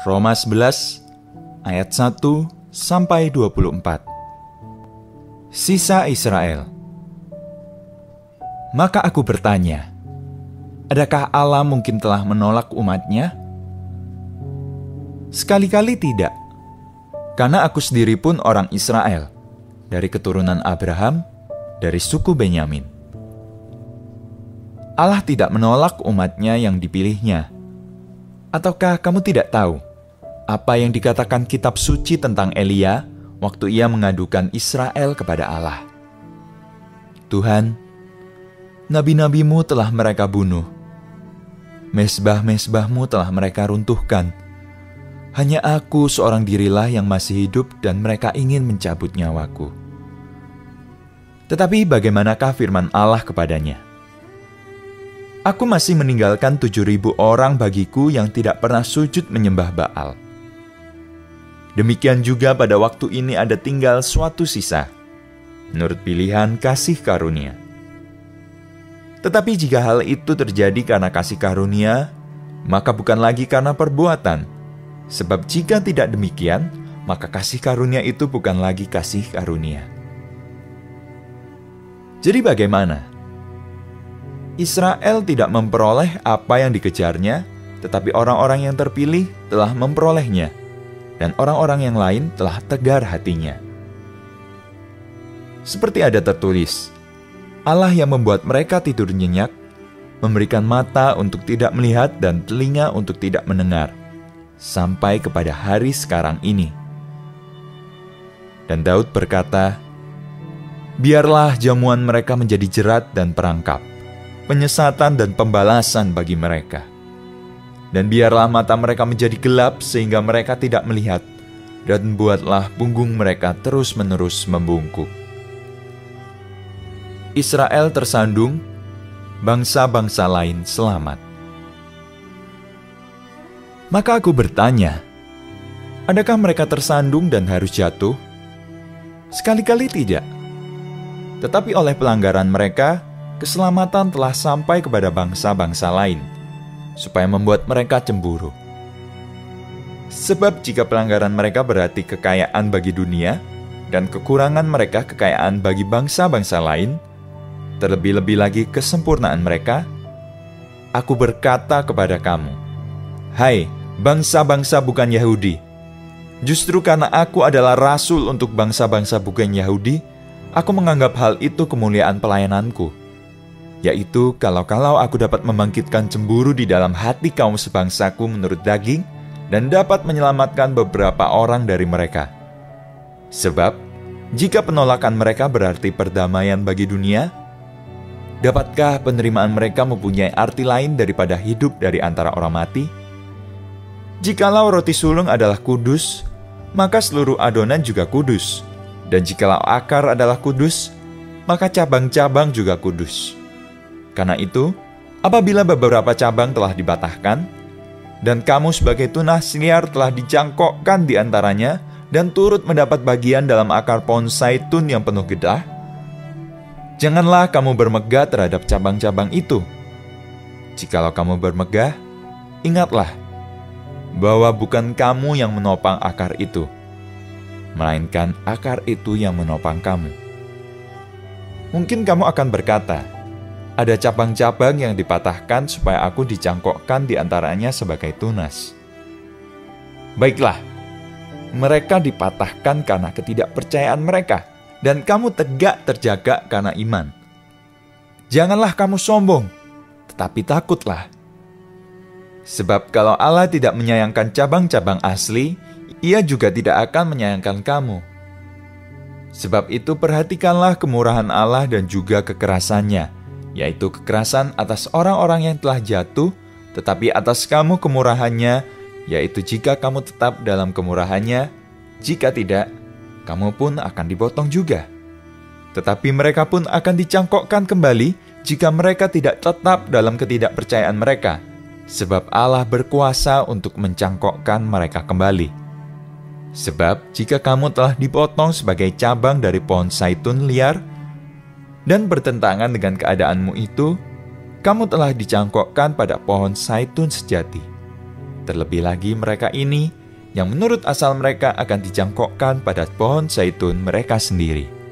Roma 11 ayat 1-24. Sisa Israel. Maka aku bertanya, adakah Allah mungkin telah menolak umatnya? Sekali-kali tidak, karena aku sendiri pun orang Israel, dari keturunan Abraham, dari suku Benyamin. Allah tidak menolak umatnya yang dipilihnya. Ataukah kamu tidak tahu apa yang dikatakan kitab suci tentang Elia waktu ia mengadukan Israel kepada Allah? Tuhan, nabi-nabimu telah mereka bunuh. Mezbah-mezbahmu telah mereka runtuhkan. Hanya aku seorang dirilah yang masih hidup dan mereka ingin mencabut nyawaku. Tetapi bagaimanakah firman Allah kepadanya? Aku masih meninggalkan 7.000 orang bagiku yang tidak pernah sujud menyembah Baal. Demikian juga pada waktu ini ada tinggal suatu sisa, menurut pilihan kasih karunia. Tetapi jika hal itu terjadi karena kasih karunia, maka bukan lagi karena perbuatan. Sebab jika tidak demikian, maka kasih karunia itu bukan lagi kasih karunia. Jadi bagaimana? Israel tidak memperoleh apa yang dikejarnya, tetapi orang-orang yang terpilih telah memperolehnya, dan orang-orang yang lain telah tegar hatinya. Seperti ada tertulis, Allah yang membuat mereka tidur nyenyak, memberikan mata untuk tidak melihat dan telinga untuk tidak mendengar, sampai kepada hari sekarang ini. Dan Daud berkata, biarlah jamuan mereka menjadi jerat dan perangkap, penyesatan dan pembalasan bagi mereka. Dan biarlah mata mereka menjadi gelap sehingga mereka tidak melihat, dan buatlah punggung mereka terus-menerus membungkuk. Israel tersandung, bangsa-bangsa lain selamat. Maka aku bertanya, adakah mereka tersandung dan harus jatuh? Sekali-kali tidak. Tetapi oleh pelanggaran mereka, keselamatan telah sampai kepada bangsa-bangsa lain, supaya membuat mereka cemburu. Sebab jika pelanggaran mereka berarti kekayaan bagi dunia, dan kekurangan mereka kekayaan bagi bangsa-bangsa lain, terlebih-lebih lagi kesempurnaan mereka, aku berkata kepada kamu, hai bangsa-bangsa bukan Yahudi, justru karena aku adalah rasul untuk bangsa-bangsa bukan Yahudi, aku menganggap hal itu kemuliaan pelayananku, yaitu kalau aku dapat membangkitkan cemburu di dalam hati kaum sebangsaku menurut daging, dan dapat menyelamatkan beberapa orang dari mereka. Sebab, jika penolakan mereka berarti perdamaian bagi dunia, dapatkah penerimaan mereka mempunyai arti lain daripada hidup dari antara orang mati? Jikalau roti sulung adalah kudus, maka seluruh adonan juga kudus. Dan jikalau akar adalah kudus, maka cabang-cabang juga kudus. Karena itu, apabila beberapa cabang telah dipatahkan, dan kamu sebagai tunas liar telah dicangkokkan di antaranya, dan turut mendapat bagian dalam akar pohon zaitun yang penuh getah, janganlah kamu bermegah terhadap cabang-cabang itu. Jikalau kamu bermegah, ingatlah bahwa bukan kamu yang menopang akar itu, melainkan akar itu yang menopang kamu. Mungkin kamu akan berkata, ada cabang-cabang yang dipatahkan supaya aku dicangkokkan di antaranya sebagai tunas. Baiklah, mereka dipatahkan karena ketidakpercayaan mereka, dan kamu tegak terjaga karena iman. Janganlah kamu sombong, tetapi takutlah. Sebab kalau Allah tidak menyayangkan cabang-cabang asli, Ia juga tidak akan menyayangkan kamu. Sebab itu perhatikanlah kemurahan Allah dan juga kekerasannya, yaitu kekerasan atas orang-orang yang telah jatuh, tetapi atas kamu kemurahannya, yaitu jika kamu tetap dalam kemurahannya, jika tidak, kamu pun akan dipotong juga. Tetapi mereka pun akan dicangkokkan kembali jika mereka tidak tetap dalam ketidakpercayaan mereka, sebab Allah berkuasa untuk mencangkokkan mereka kembali. Sebab jika kamu telah dipotong sebagai cabang dari pohon zaitun liar, dan bertentangan dengan keadaanmu itu, kamu telah dicangkokkan pada pohon zaitun sejati. Terlebih lagi mereka ini, yang menurut asal mereka akan dijangkokkan pada pohon zaitun mereka sendiri.